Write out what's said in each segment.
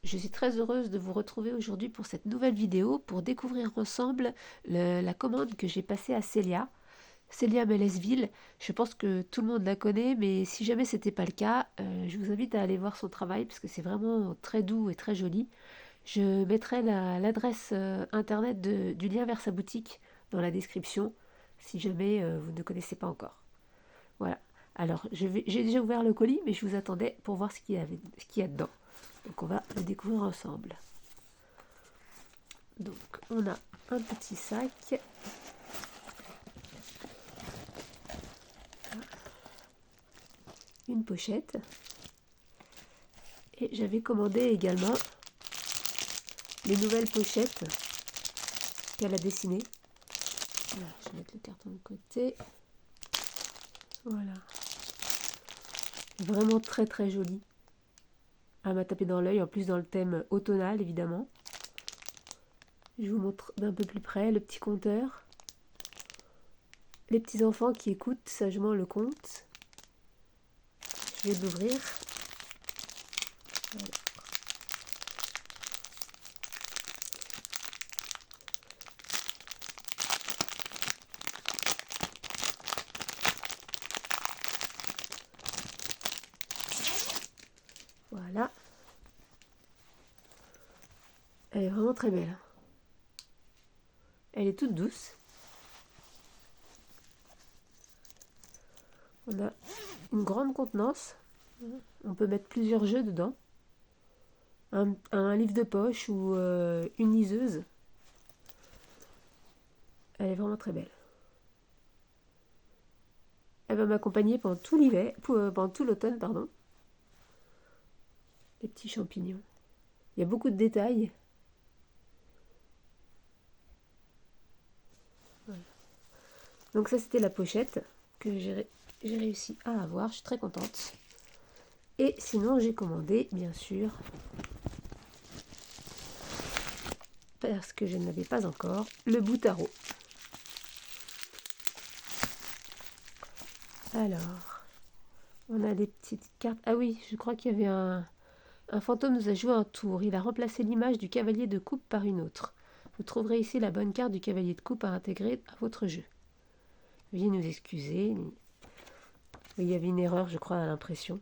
je suis très heureuse de vous retrouver aujourd'hui pour cette nouvelle vidéo pour découvrir ensemble la commande que j'ai passée à Célia Mélesville. Je pense que tout le monde la connaît, mais si jamais ce n'était pas le cas, je vous invite à aller voir son travail parce que c'est vraiment très doux et très joli. Je mettrai l'adresse internet du lien vers sa boutique dans la description si jamais vous ne connaissez pas encore. Voilà. Alors, j'ai déjà ouvert le colis, mais je vous attendais pour voir ce qu'il y a dedans. Donc, on va le découvrir ensemble. Donc, on a un petit sac. Une pochette. Et j'avais commandé également les nouvelles pochettes qu'elle a dessinées. Voilà, je vais mettre le carton de côté. Voilà. Vraiment très très joli. Elle m'a tapé dans l'œil, en plus dans le thème automnal évidemment. Je vous montre d'un peu plus près le petit compteur. Les petits enfants qui écoutent sagement le conte. Je vais l'ouvrir. Voilà. Voilà. Elle est vraiment très belle. Elle est toute douce. On a une grande contenance. On peut mettre plusieurs jeux dedans. Un livre de poche ou une liseuse. Elle est vraiment très belle. Elle va m'accompagner pendant tout l'hiver, pendant tout l'automne, pardon. Les petits champignons. Il y a beaucoup de détails. Voilà. Donc ça, c'était la pochette que j'ai réussi à avoir. Je suis très contente. Et sinon, j'ai commandé, bien sûr, parce que je n'avais pas encore, le bout à tarot. Alors, on a des petites cartes. Ah oui, je crois qu'il y avait un fantôme nous a joué un tour. Il a remplacé l'image du cavalier de coupe par une autre. Vous trouverez ici la bonne carte du cavalier de coupe à intégrer à votre jeu. Veuillez nous excuser. Il y avait une erreur, je crois, à l'impression.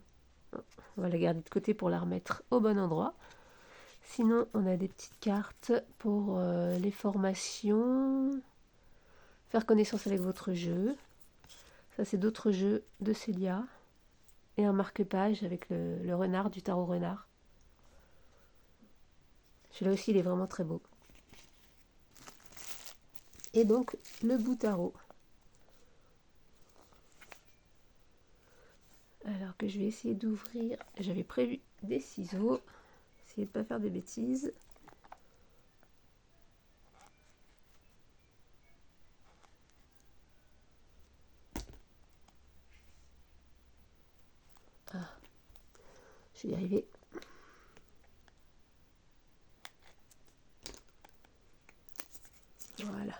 On va la garder de côté pour la remettre au bon endroit. Sinon, on a des petites cartes pour les formations. Faire connaissance avec votre jeu. Ça, c'est d'autres jeux de Célia. Et un marque-page avec le renard du tarot renard. Celui-là aussi, il est vraiment très beau. Et donc, le bout tarot. Alors que je vais essayer d'ouvrir. J'avais prévu des ciseaux. Essayer de ne pas faire de bêtises. Ah, je vais y arriver. Voilà.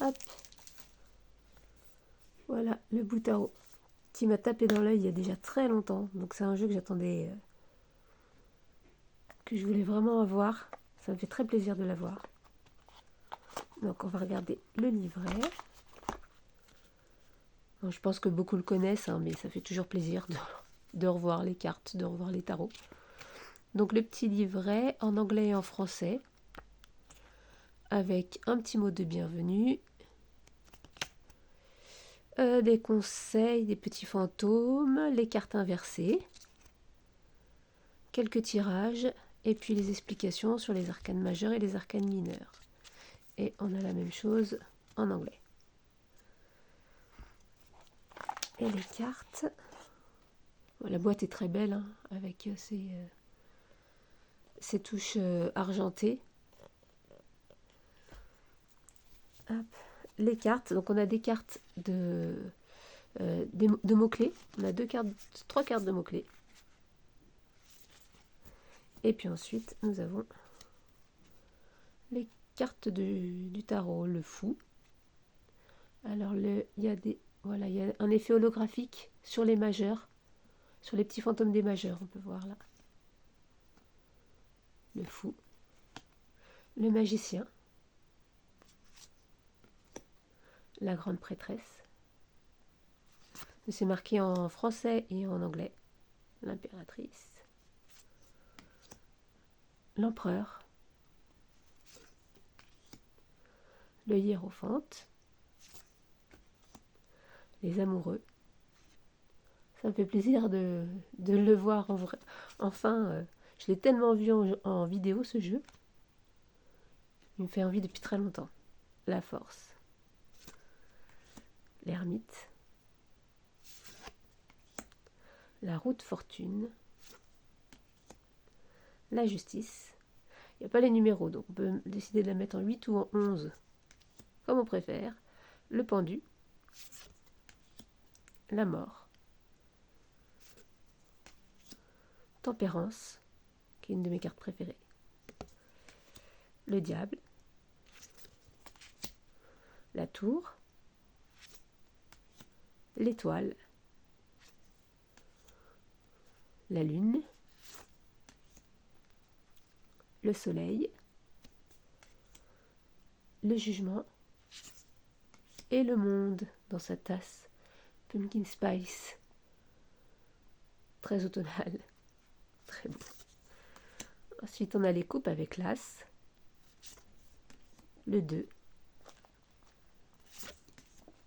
Hop. Voilà, le bout tarot qui m'a tapé dans l'œil il y a déjà très longtemps. Donc c'est un jeu que j'attendais, que je voulais vraiment avoir. Ça me fait très plaisir de l'avoir. Donc on va regarder le livret. Bon, je pense que beaucoup le connaissent, hein, mais ça fait toujours plaisir de revoir les cartes, de revoir les tarots. Donc le petit livret en anglais et en français, avec un petit mot de bienvenue, des conseils, des petits fantômes, les cartes inversées, quelques tirages, et puis les explications sur les arcanes majeures et les arcanes mineures. Et on a la même chose en anglais. Et les cartes. Bon, la boîte est très belle, hein, avec ces touches argentées. Hop. Les cartes. Donc on a des cartes de mots-clés. On a 3 cartes de mots-clés. Et puis ensuite, nous avons les carte du tarot, le fou. Alors, il y a il y a un effet holographique sur les majeurs, sur les petits fantômes des majeurs, on peut voir là. Le fou. Le magicien. La grande prêtresse. C'est marqué en français et en anglais. L'impératrice. L'empereur. Le hiérophante. Les amoureux. Ça me fait plaisir de le voir en vrai. Enfin, je l'ai tellement vu en vidéo ce jeu. Il me fait envie depuis très longtemps. La force. L'ermite. La roue de fortune. La justice. Il n'y a pas les numéros, donc on peut décider de la mettre en 8 ou en 11, comme on préfère. Le pendu. La mort. Tempérance, qui est une de mes cartes préférées. Le diable. La tour. L'étoile. La lune. Le soleil. Le jugement. Et le monde dans sa tasse. Pumpkin Spice. Très automnal. Très beau. Ensuite, on a les coupes avec l'as. Le 2.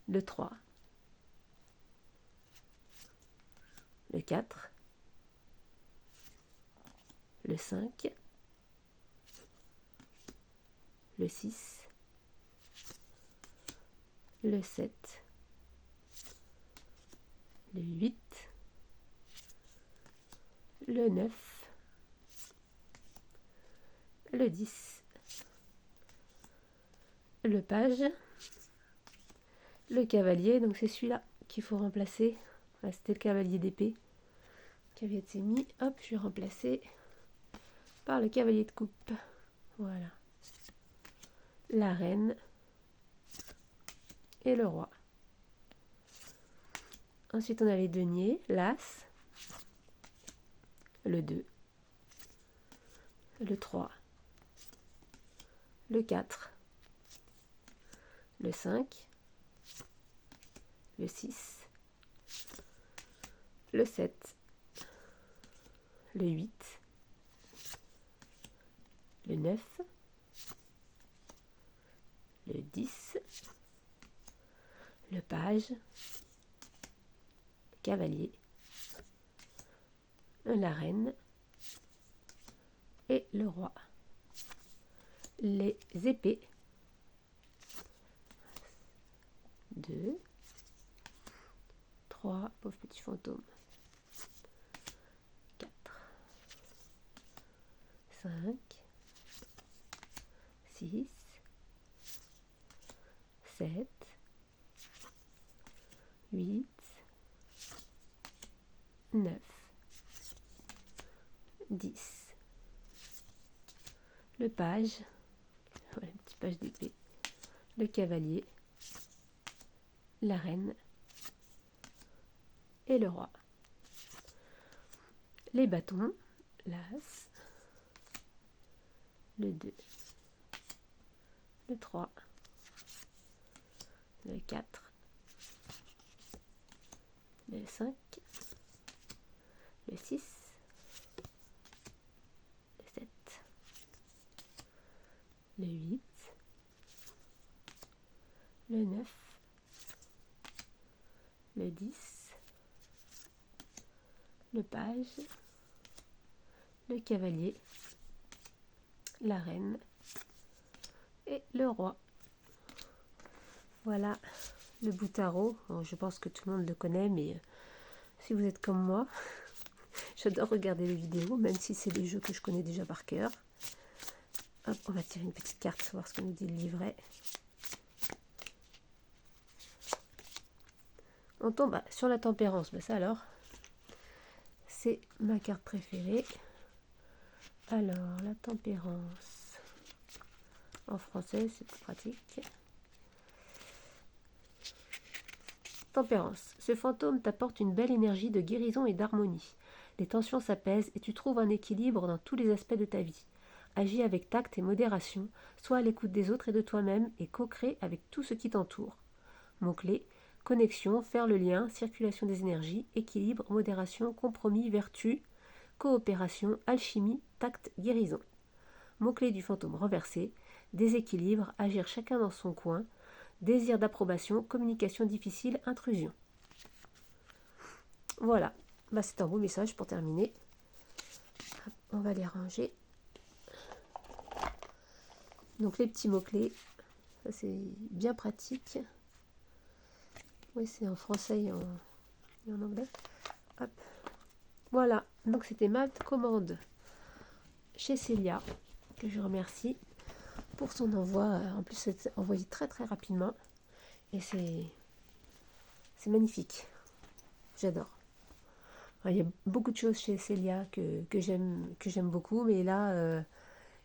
Le 3. Le 4. Le 5. Le 6. Le 7. Le 8. Le 9. Le 10. Le page. Le cavalier, donc c'est celui-là qu'il faut remplacer. Là, c'était le cavalier d'épée qui avait été mis. Hop, je vais remplacer par le cavalier de coupe. Voilà. La reine et le roi. Ensuite, on a les deniers, l'as, le 2, le 3, le 4, le 5, le 6, le 7, le 8, le 9, le 10, le page, le cavalier, la reine et le roi. Les épées. 2, 3, pauvre petit fantôme. 4, 5, 6, 7, 8, 9, 10. Le page, voilà, une petite page d'épée, le cavalier, la reine et le roi. Les bâtons, l'as, le 2, le 3, le 4, le 5, le 6, le 7, le 8, le 9, le 10, le page, le cavalier, la reine et le roi. Voilà le bout tarot. Bon, je pense que tout le monde le connaît, mais si vous êtes comme moi, j'adore regarder les vidéos, même si c'est des jeux que je connais déjà par cœur. Hop, on va tirer une petite carte, voir ce que nous dit le livret. On tombe sur la tempérance. Ben ça alors, c'est ma carte préférée. Alors, la tempérance. En français, c'est plus pratique. Tempérance. Ce fantôme t'apporte une belle énergie de guérison et d'harmonie. Les tensions s'apaisent et tu trouves un équilibre dans tous les aspects de ta vie. Agis avec tact et modération, sois à l'écoute des autres et de toi-même et co-crée avec tout ce qui t'entoure. Mots-clés: connexion, faire le lien, circulation des énergies, équilibre, modération, compromis, vertu, coopération, alchimie, tact, guérison. Mots-clés du fantôme renversé: déséquilibre, agir chacun dans son coin, désir d'approbation, communication difficile, intrusion. Voilà, c'est un beau message pour terminer. On va les ranger. Donc les petits mots-clés, ça c'est bien pratique. Oui, c'est en français et en anglais. Hop. Voilà, donc c'était ma commande chez Célia, que je remercie pour son envoi. En plus, c'est envoyé très très rapidement. Et c'est magnifique. J'adore. Il y a beaucoup de choses chez Célia que j'aime beaucoup. Mais là,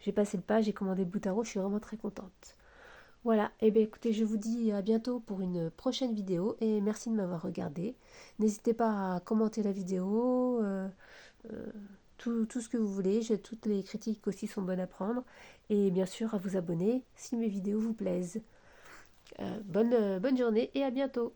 j'ai passé le pas, j'ai commandé le bout à je suis vraiment très contente. Voilà, et bien écoutez, je vous dis à bientôt pour une prochaine vidéo et merci de m'avoir regardé. N'hésitez pas à commenter la vidéo, tout ce que vous voulez. Toutes les critiques aussi sont bonnes à prendre. Et bien sûr à vous abonner si mes vidéos vous plaisent. Bonne journée et à bientôt.